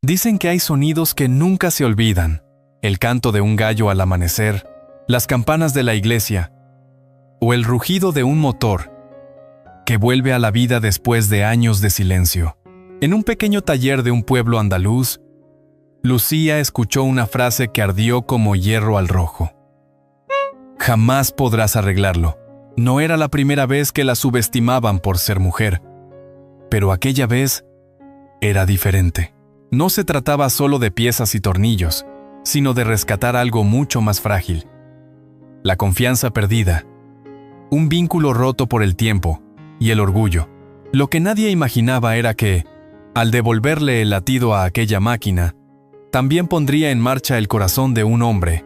Dicen que hay sonidos que nunca se olvidan: el canto de un gallo al amanecer, las campanas de la iglesia, o el rugido de un motor que vuelve a la vida después de años de silencio. En un pequeño taller de un pueblo andaluz, Lucía escuchó una frase que ardió como hierro al rojo. Jamás podrás arreglarlo. No era la primera vez que la subestimaban por ser mujer, pero aquella vez era diferente. No se trataba solo de piezas y tornillos, sino de rescatar algo mucho más frágil: la confianza perdida, un vínculo roto por el tiempo y el orgullo. Lo que nadie imaginaba era que, al devolverle el latido a aquella máquina, también pondría en marcha el corazón de un hombre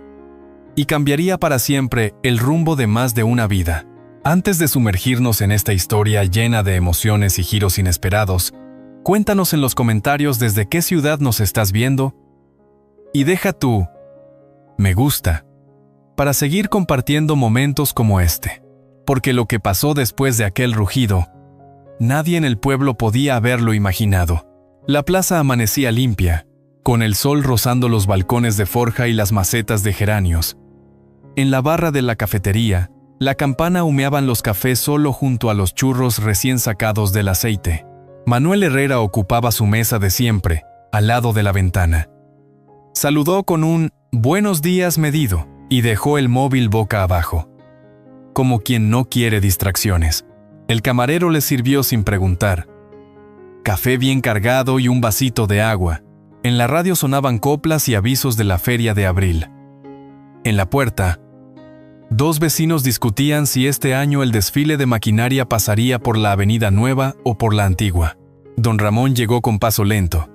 y cambiaría para siempre el rumbo de más de una vida. Antes de sumergirnos en esta historia llena de emociones y giros inesperados, cuéntanos en los comentarios desde qué ciudad nos estás viendo y deja tu me gusta para seguir compartiendo momentos como este. Porque lo que pasó después de aquel rugido, nadie en el pueblo podía haberlo imaginado. La plaza amanecía limpia, con el sol rozando los balcones de forja y las macetas de geranios. En la barra de la cafetería, la campana humeaban los cafés solo junto a los churros recién sacados del aceite. Manuel Herrera ocupaba su mesa de siempre, al lado de la ventana. Saludó con un «buenos días» medido y dejó el móvil boca abajo, como quien no quiere distracciones. El camarero le sirvió sin preguntar. Café bien cargado y un vasito de agua. En la radio sonaban coplas y avisos de la feria de abril. En la puerta, dos vecinos discutían si este año el desfile de maquinaria pasaría por la Avenida Nueva o por la Antigua. Don Ramón llegó con paso lento,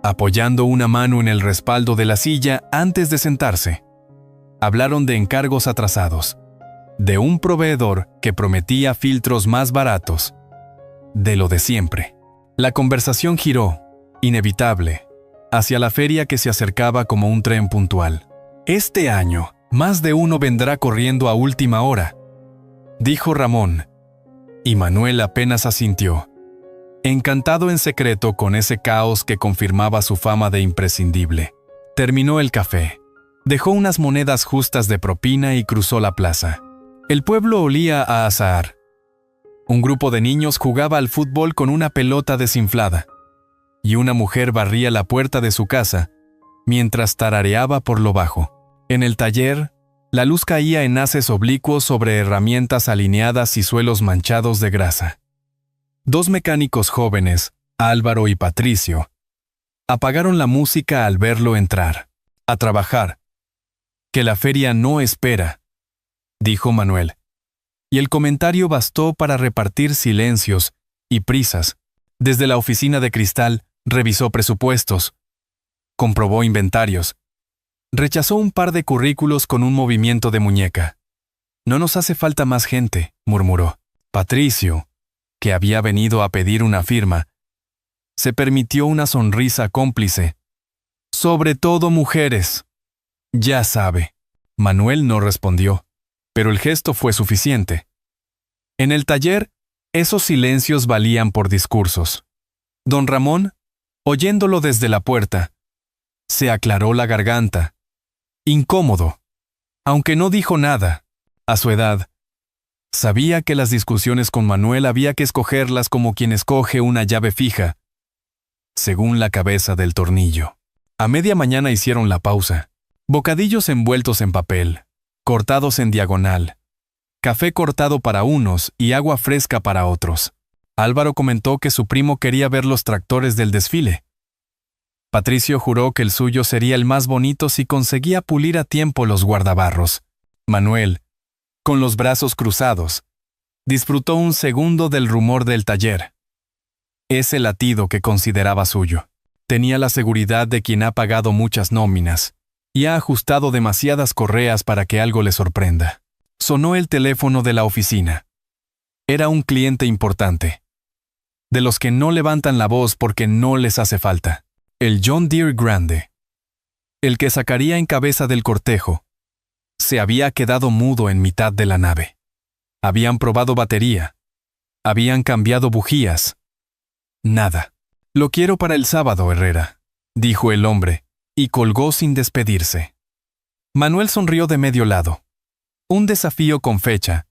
apoyando una mano en el respaldo de la silla antes de sentarse. Hablaron de encargos atrasados, de un proveedor que prometía filtros más baratos, de lo de siempre. La conversación giró, inevitable, hacia la feria que se acercaba como un tren puntual. Este año, más de uno vendrá corriendo a última hora, dijo Ramón, y Manuel apenas asintió, encantado en secreto con ese caos que confirmaba su fama de imprescindible. Terminó el café, dejó unas monedas justas de propina y cruzó la plaza. El pueblo olía a azahar. Un grupo de niños jugaba al fútbol con una pelota desinflada, y una mujer barría la puerta de su casa mientras tarareaba por lo bajo. En el taller, la luz caía en haces oblicuos sobre herramientas alineadas y suelos manchados de grasa. Dos mecánicos jóvenes, Álvaro y Patricio, apagaron la música al verlo entrar. A trabajar. Que la feria no espera, dijo Manuel. Y el comentario bastó para repartir silencios y prisas. Desde la oficina de cristal, revisó presupuestos, comprobó inventarios, rechazó un par de currículos con un movimiento de muñeca. No nos hace falta más gente, murmuró. Patricio, que había venido a pedir una firma, se permitió una sonrisa cómplice. Sobre todo mujeres. Ya sabe. Manuel no respondió, pero el gesto fue suficiente. En el taller, esos silencios valían por discursos. Don Ramón, oyéndolo desde la puerta, se aclaró la garganta, incómodo, aunque no dijo nada. A su edad, sabía que las discusiones con Manuel había que escogerlas como quien escoge una llave fija, según la cabeza del tornillo. A media mañana hicieron la pausa. Bocadillos envueltos en papel, cortados en diagonal, café cortado para unos y agua fresca para otros. Álvaro comentó que su primo quería ver los tractores del desfile. Patricio juró que el suyo sería el más bonito si conseguía pulir a tiempo los guardabarros. Manuel, con los brazos cruzados, disfrutó un segundo del rumor del taller. Ese latido que consideraba suyo. Tenía la seguridad de quien ha pagado muchas nóminas y ha ajustado demasiadas correas para que algo le sorprenda. Sonó el teléfono de la oficina. Era un cliente importante, de los que no levantan la voz porque no les hace falta. El John Deere grande, el que sacaría en cabeza del cortejo, se había quedado mudo en mitad de la nave. Habían probado batería, habían cambiado bujías. Nada. Lo quiero para el sábado, Herrera. dijo el hombre, y colgó sin despedirse. Manuel sonrió de medio lado. Un desafío con fecha,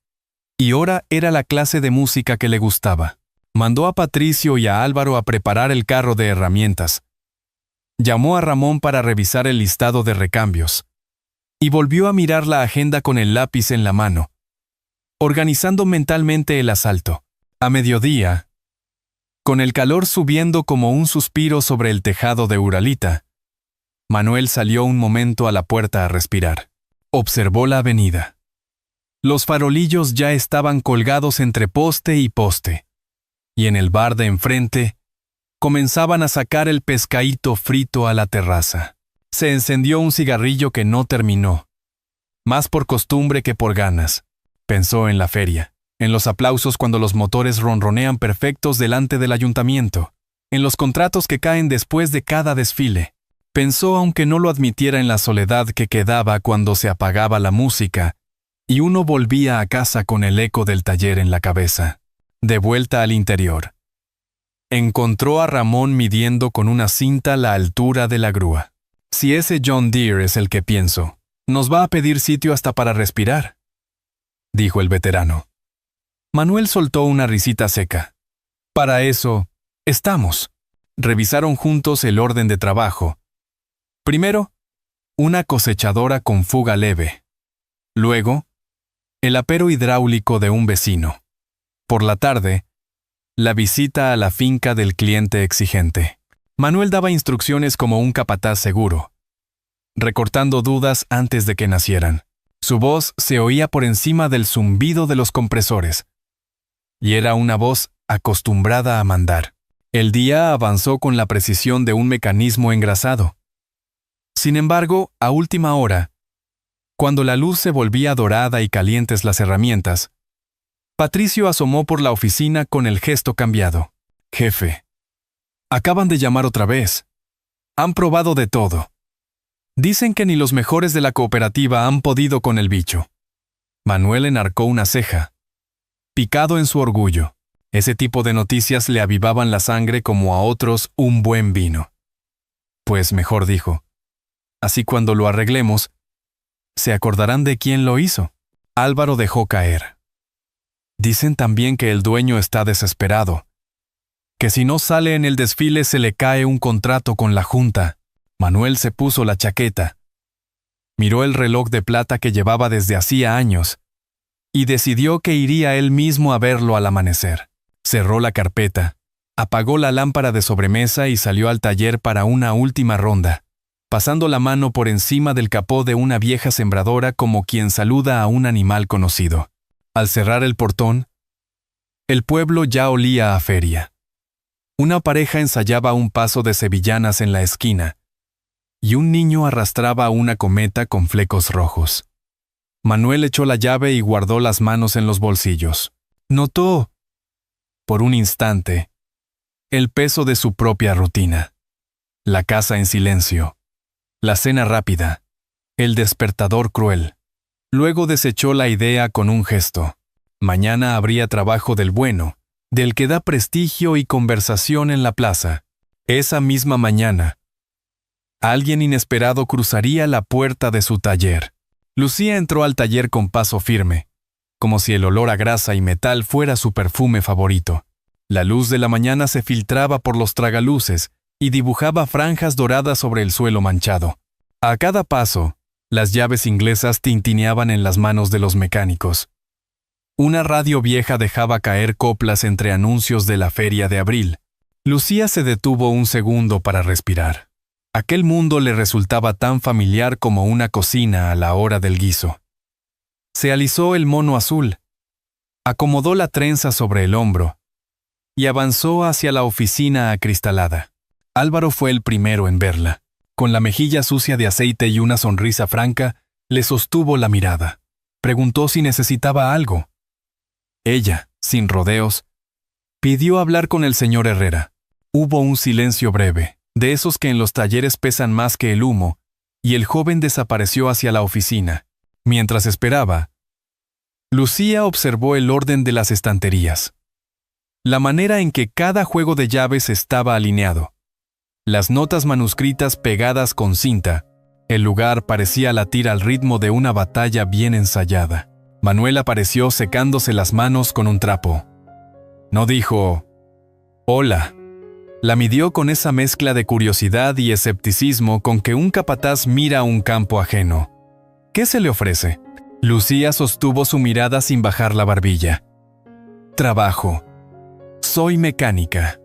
y hora era la clase de música que le gustaba. Mandó a Patricio y a Álvaro a preparar el carro de herramientas. Llamó a Ramón para revisar el listado de recambios. Y volvió a mirar la agenda con el lápiz en la mano, organizando mentalmente el asalto. A mediodía, con el calor subiendo como un suspiro sobre el tejado de Uralita, Manuel salió un momento a la puerta a respirar. Observó la avenida. Los farolillos ya estaban colgados entre poste y poste, y en el bar de enfrente comenzaban a sacar el pescadito frito a la terraza. Se encendió un cigarrillo que no terminó, más por costumbre que por ganas. Pensó en la feria, en los aplausos cuando los motores ronronean perfectos delante del ayuntamiento, en los contratos que caen después de cada desfile. Pensó, aunque no lo admitiera, en la soledad que quedaba cuando se apagaba la música y uno volvía a casa con el eco del taller en la cabeza. De vuelta al interior, encontró a Ramón midiendo con una cinta la altura de la grúa. Si ese John Deere es el que pienso, nos va a pedir sitio hasta para respirar, dijo el veterano. Manuel soltó una risita seca. Para eso, estamos. Revisaron juntos el orden de trabajo. Primero, una cosechadora con fuga leve. Luego, el apero hidráulico de un vecino. Por la tarde, la visita a la finca del cliente exigente. Manuel daba instrucciones como un capataz seguro, recortando dudas antes de que nacieran. Su voz se oía por encima del zumbido de los compresores, y era una voz acostumbrada a mandar. El día avanzó con la precisión de un mecanismo engrasado. Sin embargo, a última hora, cuando la luz se volvía dorada y calientes las herramientas, Patricio asomó por la oficina con el gesto cambiado. Jefe, acaban de llamar otra vez. Han probado de todo. Dicen que ni los mejores de la cooperativa han podido con el bicho. Manuel enarcó una ceja, picado en su orgullo. Ese tipo de noticias le avivaban la sangre como a otros un buen vino. Pues mejor, dijo. Así cuando lo arreglemos, se acordarán de quién lo hizo. Álvaro dejó caer. Dicen también que el dueño está desesperado, que si no sale en el desfile se le cae un contrato con la junta. Manuel se puso la chaqueta, miró el reloj de plata que llevaba desde hacía años y decidió que iría él mismo a verlo al amanecer. Cerró la carpeta, apagó la lámpara de sobremesa y salió al taller para una última ronda, pasando la mano por encima del capó de una vieja sembradora como quien saluda a un animal conocido. Al cerrar el portón, el pueblo ya olía a feria. Una pareja ensayaba un paso de sevillanas en la esquina, y un niño arrastraba una cometa con flecos rojos. Manuel echó la llave y guardó las manos en los bolsillos. Notó, por un instante, el peso de su propia rutina. La casa en silencio, la cena rápida, el despertador cruel. Luego desechó la idea con un gesto. Mañana habría trabajo del bueno, del que da prestigio y conversación en la plaza. Esa misma mañana, alguien inesperado cruzaría la puerta de su taller. Lucía entró al taller con paso firme, como si el olor a grasa y metal fuera su perfume favorito. La luz de la mañana se filtraba por los tragaluces y dibujaba franjas doradas sobre el suelo manchado. A cada paso, las llaves inglesas tintineaban en las manos de los mecánicos. Una radio vieja dejaba caer coplas entre anuncios de la feria de abril. Lucía se detuvo un segundo para respirar. Aquel mundo le resultaba tan familiar como una cocina a la hora del guiso. Se alisó el mono azul, acomodó la trenza sobre el hombro y avanzó hacia la oficina acristalada. Álvaro fue el primero en verla. Con la mejilla sucia de aceite y una sonrisa franca, le sostuvo la mirada. Preguntó si necesitaba algo. Ella, sin rodeos, pidió hablar con el señor Herrera. Hubo un silencio breve, de esos que en los talleres pesan más que el humo, y el joven desapareció hacia la oficina. Mientras esperaba, Lucía observó el orden de las estanterías, la manera en que cada juego de llaves estaba alineado. las notas manuscritas pegadas con cinta. El lugar parecía latir al ritmo de una batalla bien ensayada. Manuel apareció secándose las manos con un trapo. No dijo «Hola». La midió con esa mezcla de curiosidad y escepticismo con que un capataz mira un campo ajeno. ¿Qué se le ofrece? Lucía sostuvo su mirada sin bajar la barbilla. Trabajo. Soy mecánica.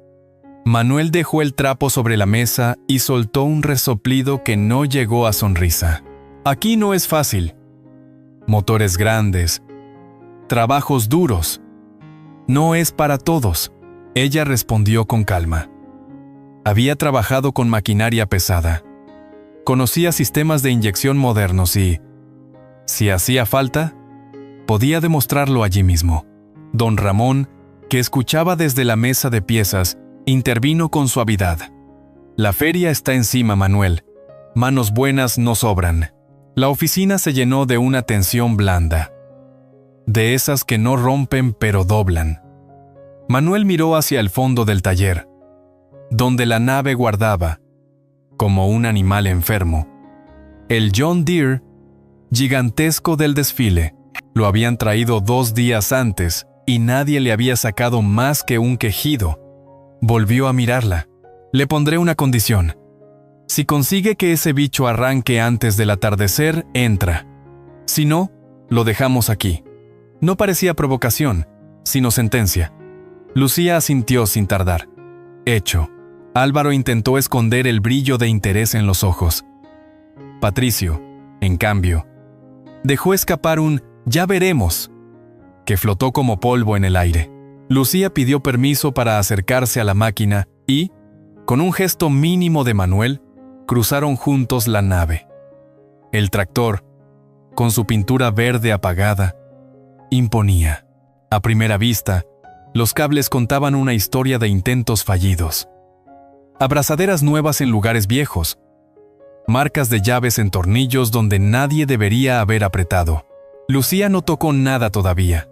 Manuel dejó el trapo sobre la mesa y soltó un resoplido que no llegó a sonrisa. Aquí no es fácil. Motores grandes. Trabajos duros. No es para todos. Ella respondió con calma. Había trabajado con maquinaria pesada. Conocía sistemas de inyección modernos y, si hacía falta, podía demostrarlo allí mismo. Don Ramón, que escuchaba desde la mesa de piezas, intervino con suavidad. La feria está encima, Manuel. Manos buenas no sobran. La oficina se llenó de una tensión blanda. De esas que no rompen pero doblan. Manuel miró hacia el fondo del taller, donde la nave guardaba, como un animal enfermo, el John Deere gigantesco del desfile. Lo habían traído 2 días antes y nadie le había sacado más que un quejido. Volvió a mirarla. Le pondré una condición. Si consigue que ese bicho arranque antes del atardecer, entra. Si no, lo dejamos aquí. No parecía provocación, sino sentencia. Lucía asintió sin tardar. Hecho. Álvaro intentó esconder el brillo de interés en los ojos. Patricio, en cambio, dejó escapar un «ya veremos», que flotó como polvo en el aire. Lucía pidió permiso para acercarse a la máquina y, con un gesto mínimo de Manuel, cruzaron juntos la nave. El tractor, con su pintura verde apagada, imponía. A primera vista, los cables contaban una historia de intentos fallidos. Abrazaderas nuevas en lugares viejos. Marcas de llaves en tornillos donde nadie debería haber apretado. Lucía no tocó nada todavía.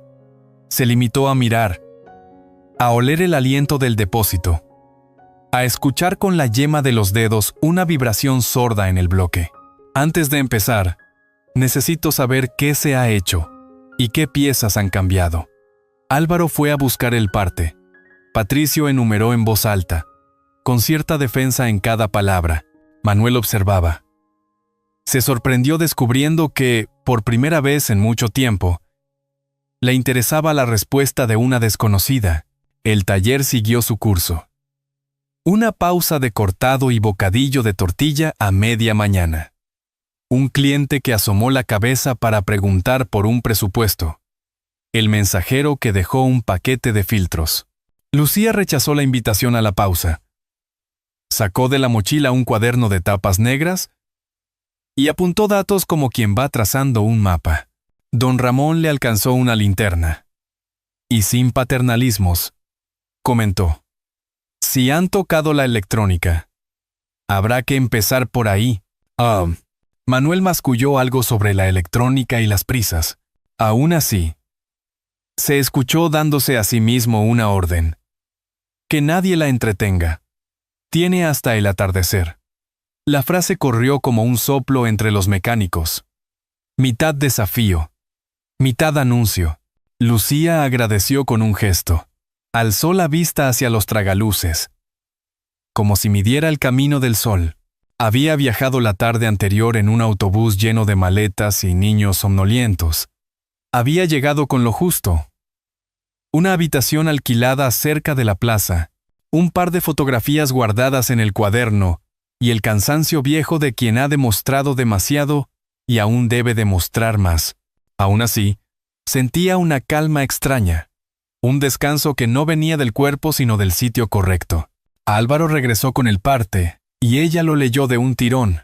Se limitó a mirar, a oler el aliento del depósito, a escuchar con la yema de los dedos una vibración sorda en el bloque. Antes de empezar, necesito saber qué se ha hecho y qué piezas han cambiado. Álvaro fue a buscar el parte. Patricio enumeró en voz alta, con cierta defensa en cada palabra. Manuel observaba. Se sorprendió descubriendo que, por primera vez en mucho tiempo, le interesaba la respuesta de una desconocida. El taller siguió su curso. Una pausa de cortado y bocadillo de tortilla a media mañana. Un cliente que asomó la cabeza para preguntar por un presupuesto. El mensajero que dejó un paquete de filtros. Lucía rechazó la invitación a la pausa. Sacó de la mochila un cuaderno de tapas negras y apuntó datos como quien va trazando un mapa. Don Ramón le alcanzó una linterna. Y sin paternalismos, comentó. Si han tocado la electrónica, habrá que empezar por ahí. Manuel masculló algo sobre la electrónica y las prisas. Aún así, se escuchó dándose a sí mismo una orden. Que nadie la entretenga. Tiene hasta el atardecer. La frase corrió como un soplo entre los mecánicos. Mitad desafío, mitad anuncio. Lucía agradeció con un gesto. Alzó la vista hacia los tragaluces, como si midiera el camino del sol. Había viajado la tarde anterior en un autobús lleno de maletas y niños somnolientos. Había llegado con lo justo. Una habitación alquilada cerca de la plaza, un par de fotografías guardadas en el cuaderno y el cansancio viejo de quien ha demostrado demasiado y aún debe demostrar más. Aún así, sentía una calma extraña, un descanso que no venía del cuerpo sino del sitio correcto. Álvaro regresó con el parte y ella lo leyó de un tirón,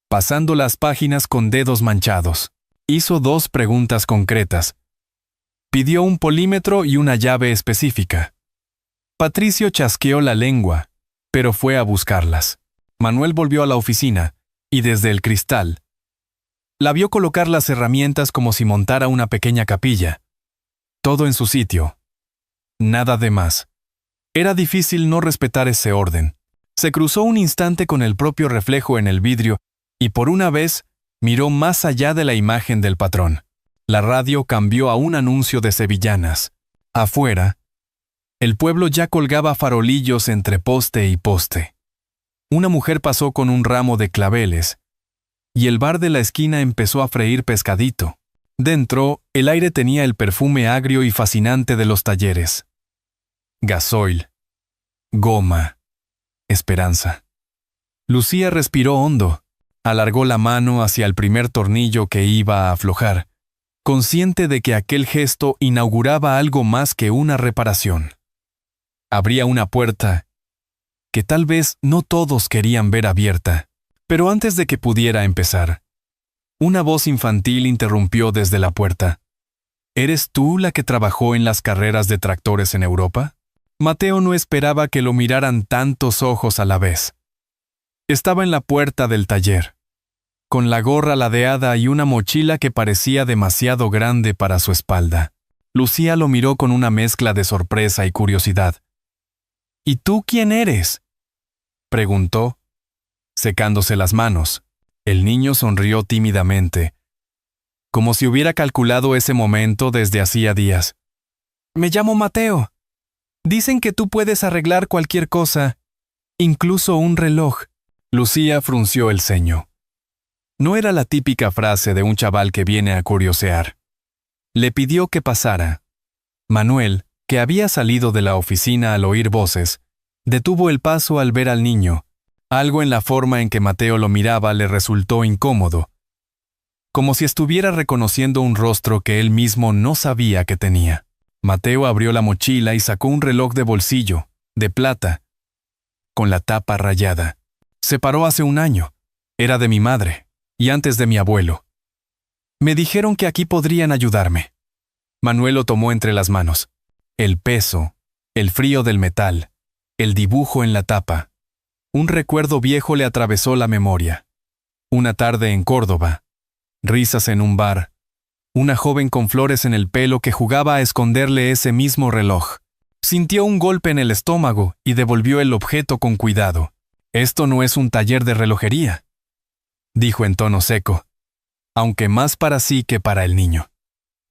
pasando las páginas con dedos manchados. Hizo 2 preguntas concretas. Pidió un polímetro y una llave específica. Patricio chasqueó la lengua, pero fue a buscarlas. Manuel volvió a la oficina, y desde el cristal, la vio colocar las herramientas como si montara una pequeña capilla. Todo en su sitio. Nada de más. Era difícil no respetar ese orden. Se cruzó un instante con el propio reflejo en el vidrio y por una vez miró más allá de la imagen del patrón. La radio cambió a un anuncio de sevillanas. Afuera, el pueblo ya colgaba farolillos entre poste y poste. Una mujer pasó con un ramo de claveles y el bar de la esquina empezó a freír pescadito. Dentro, el aire tenía el perfume agrio y fascinante de los talleres. Gasoil, goma, esperanza. Lucía respiró hondo, alargó la mano hacia el primer tornillo que iba a aflojar, consciente de que aquel gesto inauguraba algo más que una reparación. Abría una puerta que tal vez no todos querían ver abierta, pero antes de que pudiera empezar, una voz infantil interrumpió desde la puerta. ¿Eres tú la que trabajó en las carreras de tractores en Europa? Mateo no esperaba que lo miraran tantos ojos a la vez. Estaba en la puerta del taller, con la gorra ladeada y una mochila que parecía demasiado grande para su espalda. Lucía lo miró con una mezcla de sorpresa y curiosidad. ¿Y tú quién eres?, preguntó, secándose las manos. El niño sonrió tímidamente, como si hubiera calculado ese momento desde hacía días. Me llamo Mateo. Dicen que tú puedes arreglar cualquier cosa, incluso un reloj. Lucía frunció el ceño. No era la típica frase de un chaval que viene a curiosear. Le pidió que pasara. Manuel, que había salido de la oficina al oír voces, detuvo el paso al ver al niño. Algo en la forma en que Mateo lo miraba le resultó incómodo, como si estuviera reconociendo un rostro que él mismo no sabía que tenía. Mateo abrió la mochila y sacó un reloj de bolsillo, de plata, con la tapa rayada. Se paró hace un año. Era de mi madre, y antes de mi abuelo. Me dijeron que aquí podrían ayudarme. Manuel lo tomó entre las manos. El peso, el frío del metal, el dibujo en la tapa. Un recuerdo viejo le atravesó la memoria. Una tarde en Córdoba, risas en un bar, una joven con flores en el pelo que jugaba a esconderle ese mismo reloj. Sintió un golpe en el estómago y devolvió el objeto con cuidado. Esto no es un taller de relojería, dijo en tono seco, aunque más para sí que para el niño.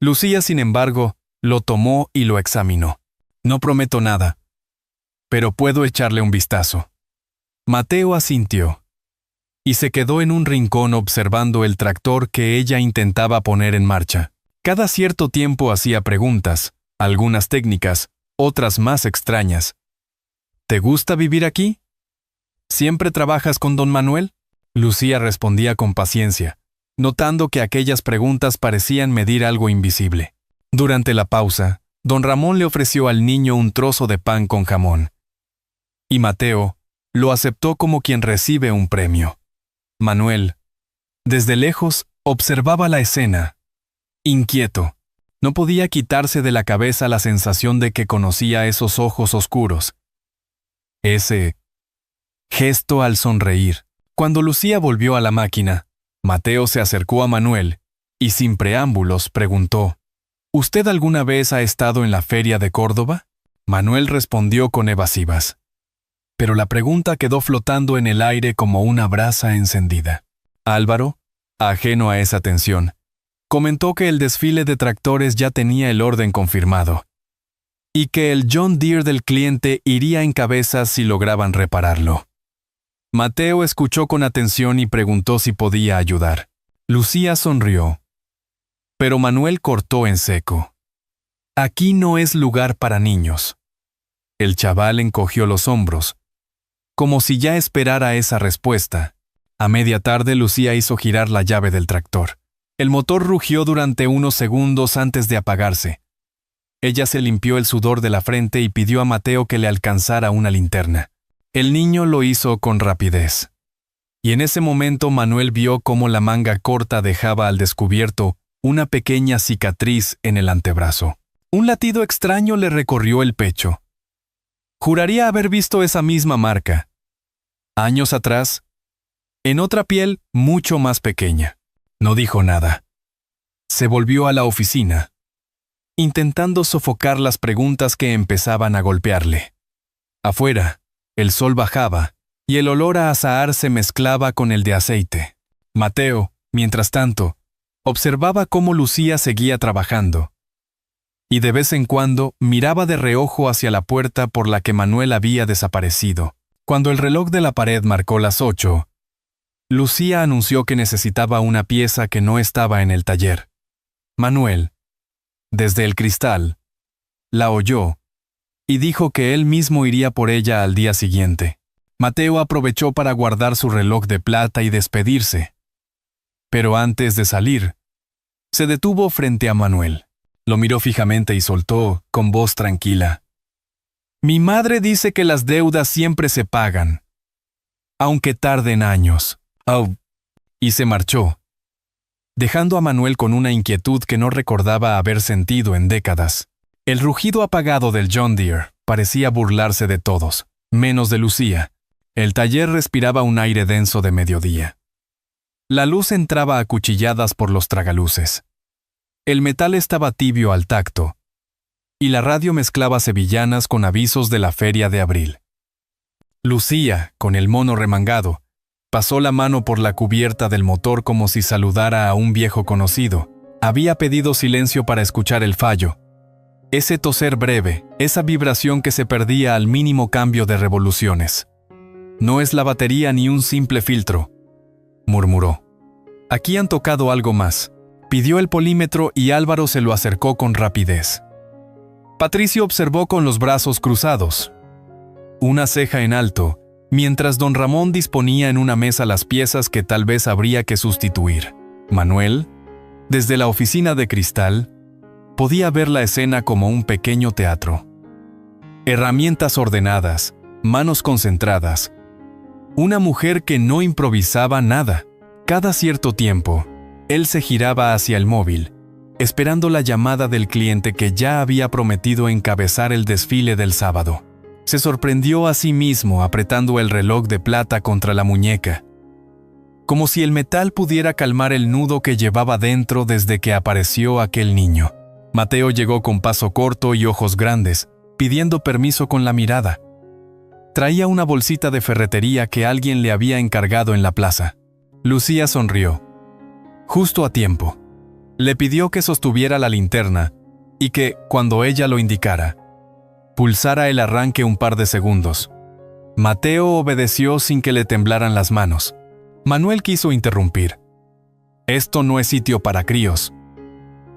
Lucía, sin embargo, lo tomó y lo examinó. No prometo nada, pero puedo echarle un vistazo. Mateo asintió, y se quedó en un rincón observando el tractor que ella intentaba poner en marcha. Cada cierto tiempo hacía preguntas, algunas técnicas, otras más extrañas. ¿Te gusta vivir aquí? ¿Siempre trabajas con don Manuel? Lucía respondía con paciencia, notando que aquellas preguntas parecían medir algo invisible. Durante la pausa, don Ramón le ofreció al niño un trozo de pan con jamón. Y Mateo lo aceptó como quien recibe un premio. Manuel, desde lejos, observaba la escena. Inquieto, no podía quitarse de la cabeza la sensación de que conocía esos ojos oscuros. Ese gesto al sonreír. Cuando Lucía volvió a la máquina, Mateo se acercó a Manuel y sin preámbulos preguntó: ¿Usted alguna vez ha estado en la feria de Córdoba? Manuel respondió con evasivas. Pero la pregunta quedó flotando en el aire como una brasa encendida. Álvaro, ajeno a esa tensión, comentó que el desfile de tractores ya tenía el orden confirmado y que el John Deere del cliente iría en cabeza si lograban repararlo. Mateo escuchó con atención y preguntó si podía ayudar. Lucía sonrió, pero Manuel cortó en seco. Aquí no es lugar para niños. El chaval encogió los hombros, como si ya esperara esa respuesta. A media tarde Lucía hizo girar la llave del tractor. El motor rugió durante unos segundos antes de apagarse. Ella se limpió el sudor de la frente y pidió a Mateo que le alcanzara una linterna. El niño lo hizo con rapidez. Y en ese momento Manuel vio cómo la manga corta dejaba al descubierto una pequeña cicatriz en el antebrazo. Un latido extraño le recorrió el pecho. Juraría haber visto esa misma marca, años atrás, en otra piel mucho más pequeña. No dijo nada. Se volvió a la oficina, intentando sofocar las preguntas que empezaban a golpearle. Afuera, el sol bajaba, y el olor a azahar se mezclaba con el de aceite. Mateo, mientras tanto, observaba cómo Lucía seguía trabajando, y de vez en cuando miraba de reojo hacia la puerta por la que Manuel había desaparecido. Cuando el reloj de la pared marcó las 8, Lucía anunció que necesitaba una pieza que no estaba en el taller. Manuel, desde el cristal, la oyó y dijo que él mismo iría por ella al día siguiente. Mateo aprovechó para guardar su reloj de plata y despedirse. Pero antes de salir, se detuvo frente a Manuel. Lo miró fijamente y soltó, con voz tranquila: «Mi madre dice que las deudas siempre se pagan, aunque tarden años». Oh. Y se marchó, dejando a Manuel con una inquietud que no recordaba haber sentido en décadas. El rugido apagado del John Deere parecía burlarse de todos, menos de Lucía. El taller respiraba un aire denso de mediodía. La luz entraba a cuchilladas por los tragaluces. El metal estaba tibio al tacto, y la radio mezclaba sevillanas con avisos de la feria de abril. Lucía, con el mono remangado, pasó la mano por la cubierta del motor como si saludara a un viejo conocido. Había pedido silencio para escuchar el fallo. Ese toser breve, esa vibración que se perdía al mínimo cambio de revoluciones. «No es la batería ni un simple filtro», murmuró. «Aquí han tocado algo más». Pidió el polímetro y Álvaro se lo acercó con rapidez. Patricio observó con los brazos cruzados, una ceja en alto, mientras don Ramón disponía en una mesa las piezas que tal vez habría que sustituir. Manuel, desde la oficina de cristal, podía ver la escena como un pequeño teatro. Herramientas ordenadas, manos concentradas. Una mujer que no improvisaba nada. Cada cierto tiempo, él se giraba hacia el móvil, esperando la llamada del cliente que ya había prometido encabezar el desfile del sábado. Se sorprendió a sí mismo apretando el reloj de plata contra la muñeca, como si el metal pudiera calmar el nudo que llevaba dentro desde que apareció aquel niño. Mateo llegó con paso corto y ojos grandes, pidiendo permiso con la mirada. Traía una bolsita de ferretería que alguien le había encargado en la plaza. Lucía sonrió. Justo a tiempo. Le pidió que sostuviera la linterna y que, cuando ella lo indicara, pulsara el arranque un par de segundos. Mateo obedeció sin que le temblaran las manos. Manuel quiso interrumpir. Esto no es sitio para críos.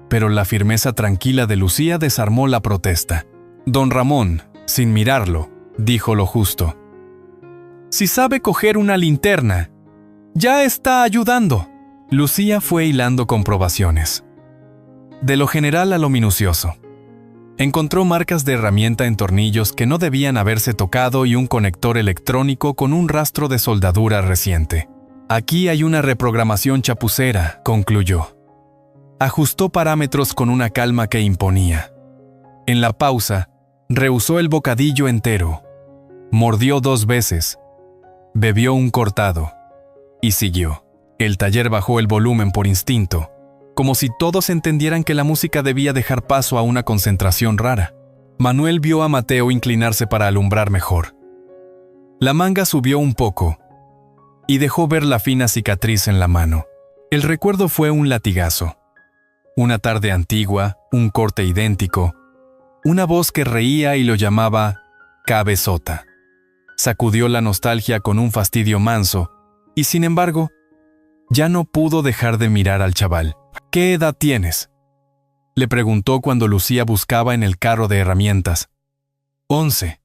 Pero la firmeza tranquila de Lucía desarmó la protesta. Don Ramón, sin mirarlo, dijo lo justo. Si sabe coger una linterna, ya está ayudando. Lucía fue hilando comprobaciones. De lo general a lo minucioso. Encontró marcas de herramienta en tornillos que no debían haberse tocado y un conector electrónico con un rastro de soldadura reciente. Aquí hay una reprogramación chapucera, concluyó. Ajustó parámetros con una calma que imponía. En la pausa, rehusó el bocadillo entero. Mordió 2 veces. Bebió un cortado. Y siguió. El taller bajó el volumen por instinto, como si todos entendieran que la música debía dejar paso a una concentración rara. Manuel vio a Mateo inclinarse para alumbrar mejor. La manga subió un poco y dejó ver la fina cicatriz en la mano. El recuerdo fue un latigazo. Una tarde antigua, un corte idéntico, una voz que reía y lo llamaba Cabezota. Sacudió la nostalgia con un fastidio manso y, sin embargo, ya no pudo dejar de mirar al chaval. ¿Qué edad tienes?, le preguntó cuando Lucía buscaba en el carro de herramientas. 11,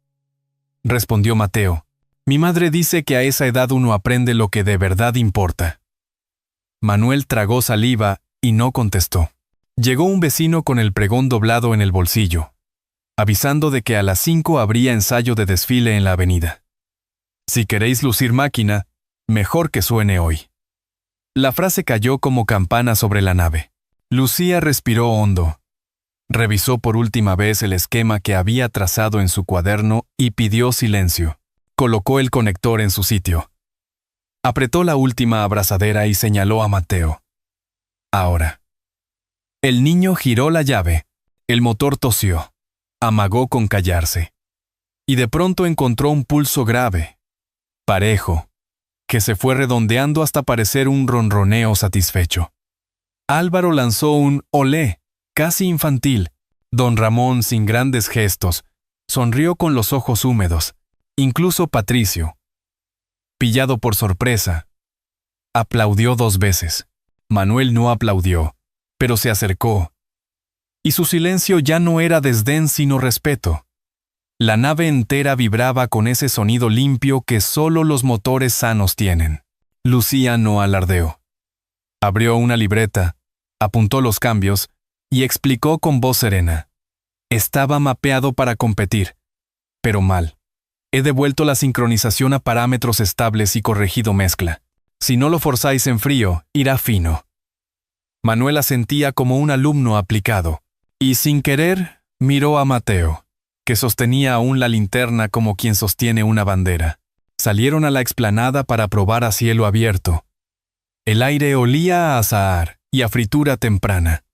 respondió Mateo. Mi madre dice que a esa edad uno aprende lo que de verdad importa. Manuel tragó saliva y no contestó. Llegó un vecino con el pregón doblado en el bolsillo, avisando de que a las 5 habría ensayo de desfile en la avenida. Si queréis lucir máquina, mejor que suene hoy. La frase cayó como campana sobre la nave. Lucía respiró hondo. Revisó por última vez el esquema que había trazado en su cuaderno y pidió silencio. Colocó el conector en su sitio. Apretó la última abrazadera y señaló a Mateo. Ahora. El niño giró la llave. El motor tosió. Amagó con callarse. Y de pronto encontró un pulso grave. parejo, que se fue redondeando hasta parecer un ronroneo satisfecho. Álvaro lanzó un olé, casi infantil. Don Ramón, sin grandes gestos, sonrió con los ojos húmedos. Incluso Patricio, pillado por sorpresa, aplaudió 2 veces. Manuel no aplaudió, pero se acercó. Y su silencio ya no era desdén sino respeto. La nave entera vibraba con ese sonido limpio que solo los motores sanos tienen. Lucía no alardeó. Abrió una libreta, apuntó los cambios y explicó con voz serena. Estaba mapeado para competir, pero mal. He devuelto la sincronización a parámetros estables y corregido mezcla. Si no lo forzáis en frío, irá fino. Manuel asentía como un alumno aplicado, y sin querer miró a Mateo, que sostenía aún la linterna como quien sostiene una bandera. Salieron a la explanada para probar a cielo abierto. El aire olía a azahar y a fritura temprana.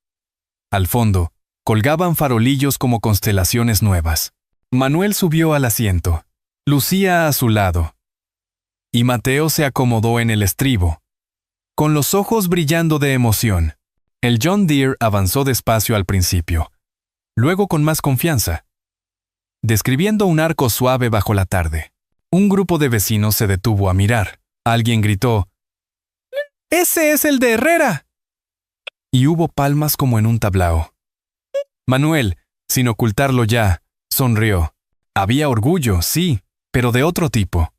Al fondo, colgaban farolillos como constelaciones nuevas. Manuel subió al asiento, Lucía a su lado, y Mateo se acomodó en el estribo, con los ojos brillando de emoción. El John Deere avanzó despacio al principio, luego con más confianza, describiendo un arco suave bajo la tarde. Un grupo de vecinos se detuvo a mirar. Alguien gritó, ¡Ese es el de Herrera! Y hubo palmas como en un tablao. Manuel, sin ocultarlo ya, sonrió. Había orgullo, sí, pero de otro tipo.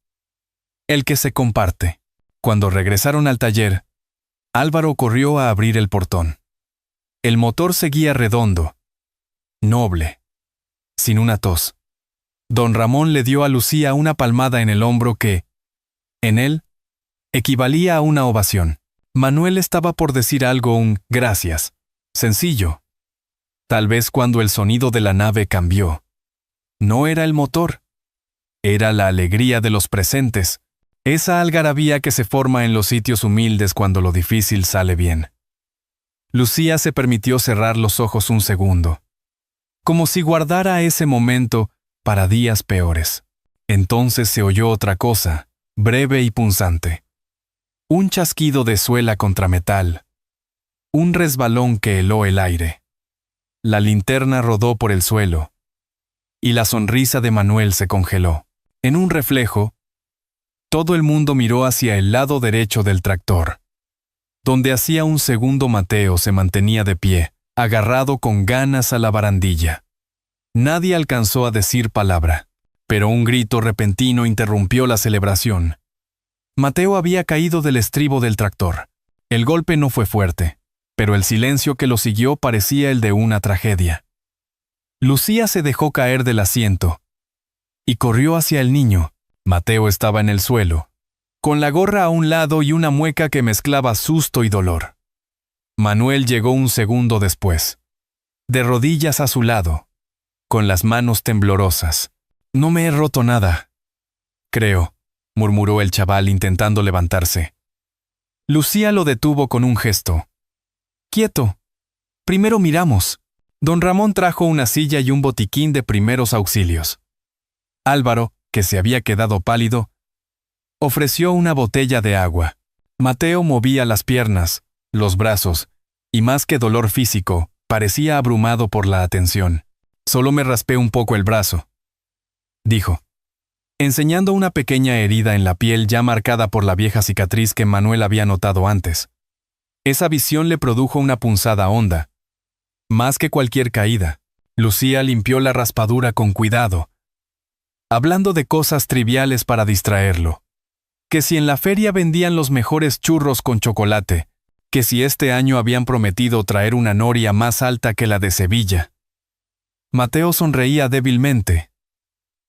El que se comparte. Cuando regresaron al taller, Álvaro corrió a abrir el portón. El motor seguía redondo, noble, sin una tos. Don Ramón le dio a Lucía una palmada en el hombro que, en él, equivalía a una ovación. Manuel estaba por decir algo, un gracias, sencillo. Tal vez cuando el sonido de la nave cambió. No era el motor. Era la alegría de los presentes, esa algarabía que se forma en los sitios humildes cuando lo difícil sale bien. Lucía se permitió cerrar los ojos un segundo, como si guardara ese momento para días peores. Entonces se oyó otra cosa, breve y punzante. Un chasquido de suela contra metal. Un resbalón que heló el aire. La linterna rodó por el suelo, y la sonrisa de Manuel se congeló. En un reflejo, todo el mundo miró hacia el lado derecho del tractor, donde hacía un segundo Mateo se mantenía de pie, agarrado con ganas a la barandilla. Nadie alcanzó a decir palabra, pero un grito repentino interrumpió la celebración. Mateo había caído del estribo del tractor. El golpe no fue fuerte, pero el silencio que lo siguió parecía el de una tragedia. Lucía se dejó caer del asiento y corrió hacia el niño. Mateo estaba en el suelo, con la gorra a un lado y una mueca que mezclaba susto y dolor. Manuel llegó un segundo después, de rodillas a su lado, con las manos temblorosas. No me he roto nada, creo, murmuró el chaval intentando levantarse. Lucía lo detuvo con un gesto. Quieto. Primero miramos. Don Ramón trajo una silla y un botiquín de primeros auxilios. Álvaro, que se había quedado pálido, ofreció una botella de agua. Mateo movía las piernas, los brazos, y más que dolor físico, parecía abrumado por la atención. Solo me raspé un poco el brazo, dijo, enseñando una pequeña herida en la piel ya marcada por la vieja cicatriz que Manuel había notado antes. Esa visión le produjo una punzada honda. Más que cualquier caída, Lucía limpió la raspadura con cuidado, hablando de cosas triviales para distraerlo. Que si en la feria vendían los mejores churros con chocolate, que si este año habían prometido traer una noria más alta que la de Sevilla. Mateo sonreía débilmente,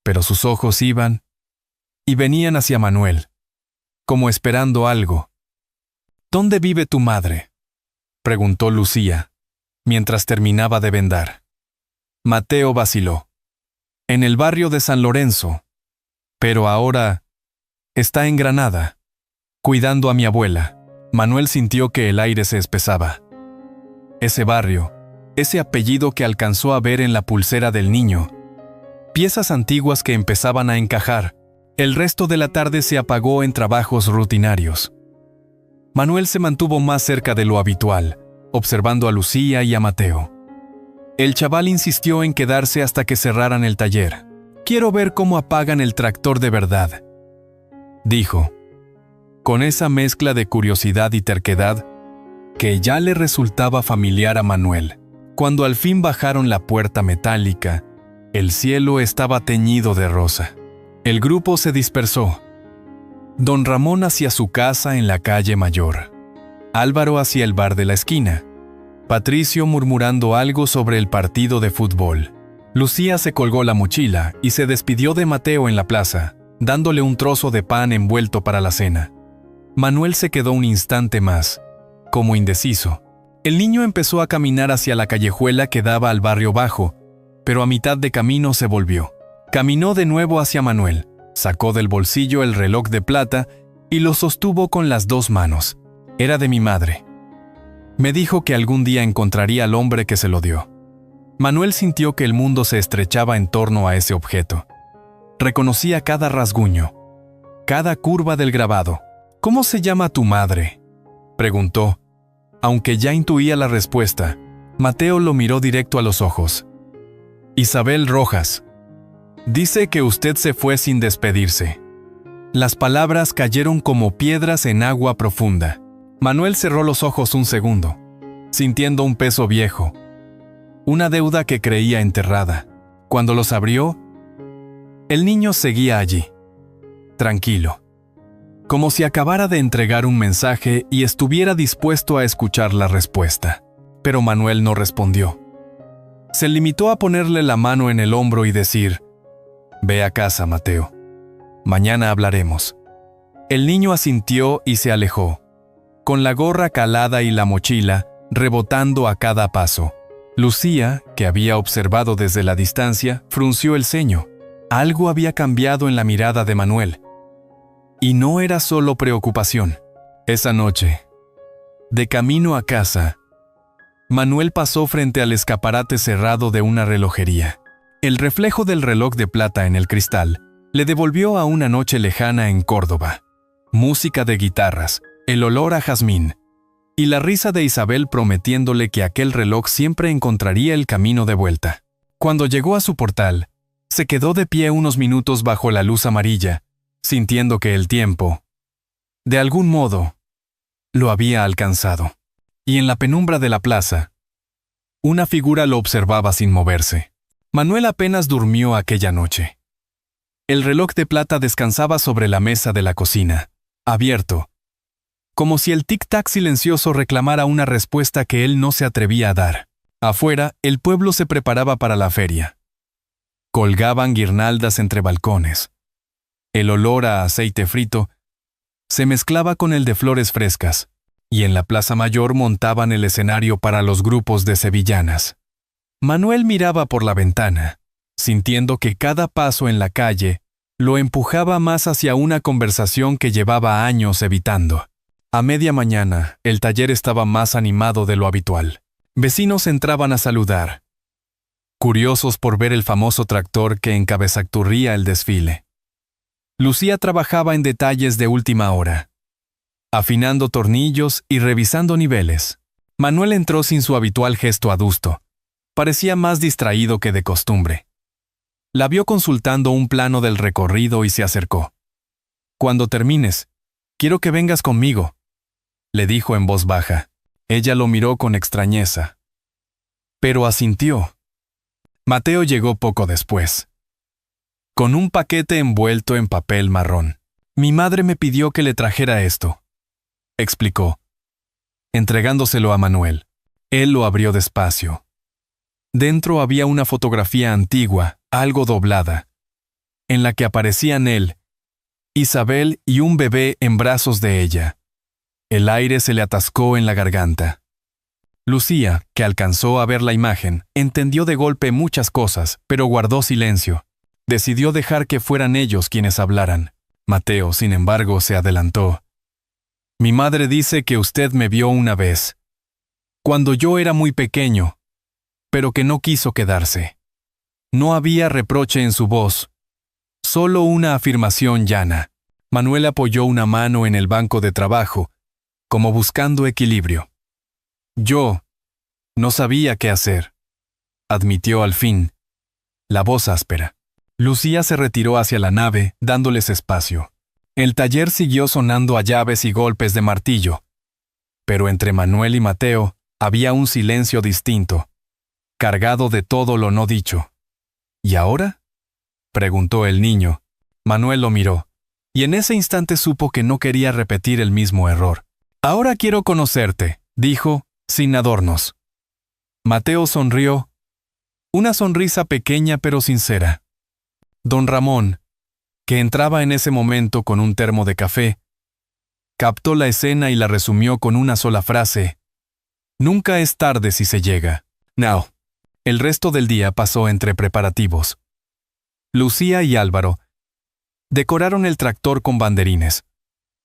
pero sus ojos iban y venían hacia Manuel, como esperando algo. ¿Dónde vive tu madre?, preguntó Lucía, mientras terminaba de vendar. Mateo vaciló. En el barrio de San Lorenzo, pero ahora está en Granada, cuidando a mi abuela. Manuel sintió que el aire se espesaba. Ese barrio, ese apellido que alcanzó a ver en la pulsera del niño, piezas antiguas que empezaban a encajar, El resto de la tarde se apagó en trabajos rutinarios. Manuel se mantuvo más cerca de lo habitual, observando a Lucía y a Mateo. El chaval insistió en quedarse hasta que cerraran el taller. «Quiero ver cómo apagan el tractor de verdad», dijo, con esa mezcla de curiosidad y terquedad que ya le resultaba familiar a Manuel. Cuando al fin bajaron la puerta metálica, el cielo estaba teñido de rosa. El grupo se dispersó. Don Ramón hacia su casa en la calle Mayor, Álvaro hacia el bar de la esquina, Patricio murmurando algo sobre el partido de fútbol. Lucía se colgó la mochila y se despidió de Mateo en la plaza, dándole un trozo de pan envuelto para la cena. Manuel se quedó un instante más, como indeciso. El niño empezó a caminar hacia la callejuela que daba al barrio bajo, pero a mitad de camino se volvió. Caminó de nuevo hacia Manuel, sacó del bolsillo el reloj de plata y lo sostuvo con las dos manos. Era de mi madre. Me dijo que algún día encontraría al hombre que se lo dio. Manuel sintió que el mundo se estrechaba en torno a ese objeto. Reconocía cada rasguño, cada curva del grabado. «¿Cómo se llama tu madre?», preguntó. Aunque ya intuía la respuesta, Mateo lo miró directo a los ojos. «Isabel Rojas. Dice que usted se fue sin despedirse». Las palabras cayeron como piedras en agua profunda. Manuel cerró los ojos un segundo, sintiendo un peso viejo, una deuda que creía enterrada. Cuando los abrió, el niño seguía allí, tranquilo, como si acabara de entregar un mensaje y estuviera dispuesto a escuchar la respuesta. Pero Manuel no respondió. Se limitó a ponerle la mano en el hombro y decir: «Ve a casa, Mateo. Mañana hablaremos». El niño asintió y se alejó, con la gorra calada y la mochila rebotando a cada paso. Lucía, que había observado desde la distancia, frunció el ceño. Algo había cambiado en la mirada de Manuel. Y no era solo preocupación. Esa noche, de camino a casa, Manuel pasó frente al escaparate cerrado de una relojería. El reflejo del reloj de plata en el cristal le devolvió a una noche lejana en Córdoba. Música de guitarras, el olor a jazmín y la risa de Isabel prometiéndole que aquel reloj siempre encontraría el camino de vuelta. Cuando llegó a su portal, se quedó de pie unos minutos bajo la luz amarilla, sintiendo que el tiempo, de algún modo, lo había alcanzado. Y en la penumbra de la plaza, una figura lo observaba sin moverse. Manuel apenas durmió aquella noche. El reloj de plata descansaba sobre la mesa de la cocina, abierto, como si el tic-tac silencioso reclamara una respuesta que él no se atrevía a dar. Afuera, el pueblo se preparaba para la feria. Colgaban guirnaldas entre balcones. El olor a aceite frito se mezclaba con el de flores frescas, y en la Plaza Mayor montaban el escenario para los grupos de sevillanas. Manuel miraba por la ventana, sintiendo que cada paso en la calle lo empujaba más hacia una conversación que llevaba años evitando. A media mañana, el taller estaba más animado de lo habitual. Vecinos entraban a saludar, curiosos por ver el famoso tractor que encabezatурría el desfile. Lucía trabajaba en detalles de última hora, afinando tornillos y revisando niveles. Manuel entró sin su habitual gesto adusto. Parecía más distraído que de costumbre. La vio consultando un plano del recorrido y se acercó. «Cuando termines, quiero que vengas conmigo», le dijo en voz baja. Ella lo miró con extrañeza, pero asintió. Mateo llegó poco después, con un paquete envuelto en papel marrón. «Mi madre me pidió que le trajera esto», explicó, entregándoselo a Manuel. Él lo abrió despacio. Dentro había una fotografía antigua, algo doblada, en la que aparecían él, Isabel y un bebé en brazos de ella. El aire se le atascó en la garganta. Lucía, que alcanzó a ver la imagen, entendió de golpe muchas cosas, pero guardó silencio. Decidió dejar que fueran ellos quienes hablaran. Mateo, sin embargo, se adelantó. «Mi madre dice que usted me vio una vez, cuando yo era muy pequeño, pero que no quiso quedarse». No había reproche en su voz, solo una afirmación llana. Manuel apoyó una mano en el banco de trabajo, como buscando equilibrio. Yo no sabía qué hacer, admitió al fin, la voz áspera. Lucía se retiró hacia la nave, dándoles espacio. El taller siguió sonando a llaves y golpes de martillo, pero entre Manuel y Mateo había un silencio distinto, cargado de todo lo no dicho. ¿Y ahora?, preguntó el niño. Manuel lo miró, y en ese instante supo que no quería repetir el mismo error. Ahora quiero conocerte, dijo, sin adornos. Mateo sonrió, una sonrisa pequeña pero sincera. Don Ramón, que entraba en ese momento con un termo de café, captó la escena y la resumió con una sola frase: nunca es tarde si se llega. Now. El resto del día pasó entre preparativos. Lucía y Álvaro decoraron el tractor con banderines.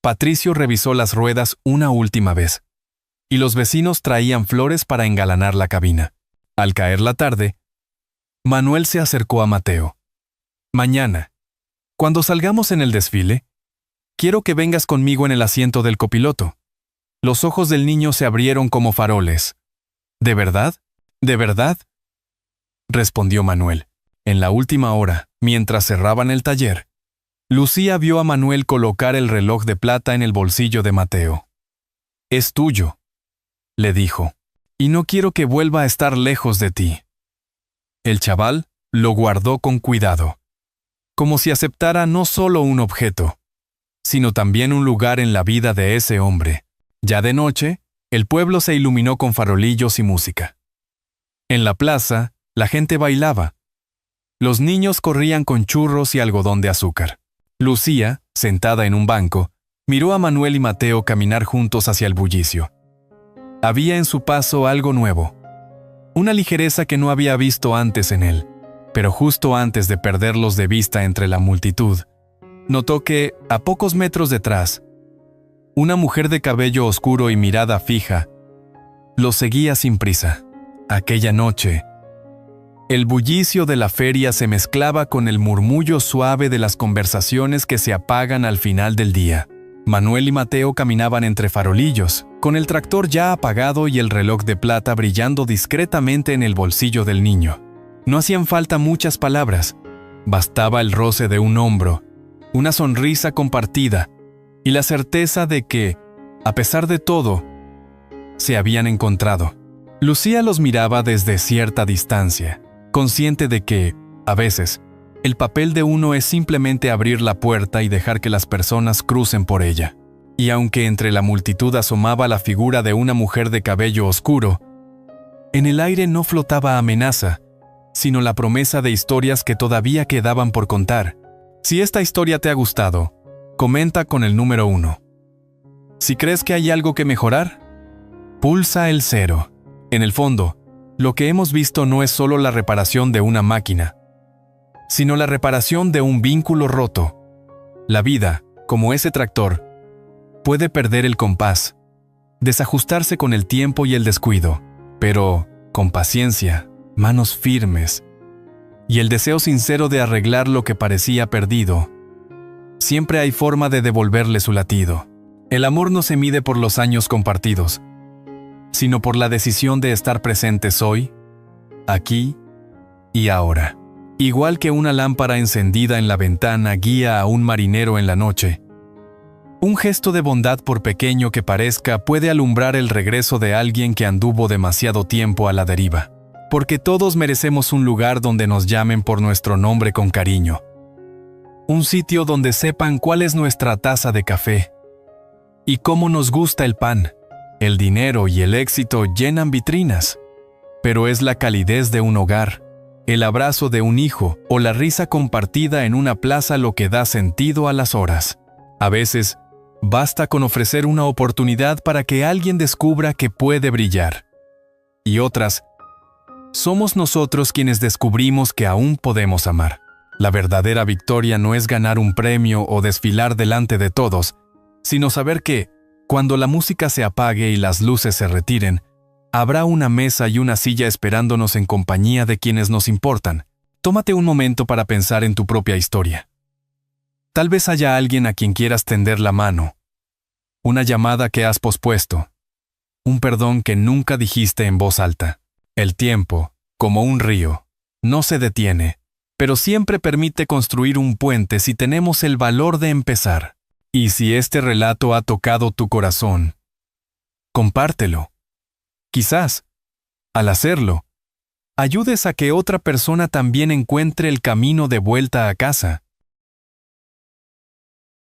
Patricio revisó las ruedas una última vez, y los vecinos traían flores para engalanar la cabina. Al caer la tarde, Manuel se acercó a Mateo. Mañana, cuando salgamos en el desfile, quiero que vengas conmigo en el asiento del copiloto. Los ojos del niño se abrieron como faroles. ¿De verdad? ¿De verdad?, respondió Manuel. En la última hora, mientras cerraban el taller, Lucía vio a Manuel colocar el reloj de plata en el bolsillo de Mateo. Es tuyo, le dijo, y no quiero que vuelva a estar lejos de ti. El chaval lo guardó con cuidado, como si aceptara no solo un objeto, sino también un lugar en la vida de ese hombre. Ya de noche, el pueblo se iluminó con farolillos y música. En la plaza, la gente bailaba. Los niños corrían con churros y algodón de azúcar. Lucía, sentada en un banco, miró a Manuel y Mateo caminar juntos hacia el bullicio. Había en su paso algo nuevo, una ligereza que no había visto antes en él, pero justo antes de perderlos de vista entre la multitud, notó que, a pocos metros detrás, una mujer de cabello oscuro y mirada fija los seguía sin prisa. Aquella noche, el bullicio de la feria se mezclaba con el murmullo suave de las conversaciones que se apagan al final del día. Manuel y Mateo caminaban entre farolillos, con el tractor ya apagado y el reloj de plata brillando discretamente en el bolsillo del niño. No hacían falta muchas palabras, bastaba el roce de un hombro, una sonrisa compartida y la certeza de que, a pesar de todo, se habían encontrado. Lucía los miraba desde cierta distancia, consciente de que, a veces, el papel de uno es simplemente abrir la puerta y dejar que las personas crucen por ella. Y aunque entre la multitud asomaba la figura de una mujer de cabello oscuro, en el aire no flotaba amenaza, sino la promesa de historias que todavía quedaban por contar. Si esta historia te ha gustado, comenta con el número 1. Si crees que hay algo que mejorar, pulsa el 0. En el fondo, lo que hemos visto no es solo la reparación de una máquina, sino la reparación de un vínculo roto. La vida, como ese tractor, puede perder el compás, desajustarse con el tiempo y el descuido, pero, con paciencia, manos firmes, y el deseo sincero de arreglar lo que parecía perdido, siempre hay forma de devolverle su latido. El amor no se mide por los años compartidos, sino por la decisión de estar presentes hoy, aquí y ahora. Igual que una lámpara encendida en la ventana guía a un marinero en la noche, un gesto de bondad, por pequeño que parezca, puede alumbrar el regreso de alguien que anduvo demasiado tiempo a la deriva. Porque todos merecemos un lugar donde nos llamen por nuestro nombre con cariño. Un sitio donde sepan cuál es nuestra taza de café y cómo nos gusta el pan. El dinero y el éxito llenan vitrinas, pero es la calidez de un hogar, el abrazo de un hijo o la risa compartida en una plaza lo que da sentido a las horas. A veces, basta con ofrecer una oportunidad para que alguien descubra que puede brillar. Y otras, somos nosotros quienes descubrimos que aún podemos amar. La verdadera victoria no es ganar un premio o desfilar delante de todos, sino saber que, cuando la música se apague y las luces se retiren, habrá una mesa y una silla esperándonos en compañía de quienes nos importan. Tómate un momento para pensar en tu propia historia. Tal vez haya alguien a quien quieras tender la mano, una llamada que has pospuesto, un perdón que nunca dijiste en voz alta. El tiempo, como un río, no se detiene, pero siempre permite construir un puente si tenemos el valor de empezar. Y si este relato ha tocado tu corazón, compártelo. Quizás, al hacerlo, ayudes a que otra persona también encuentre el camino de vuelta a casa.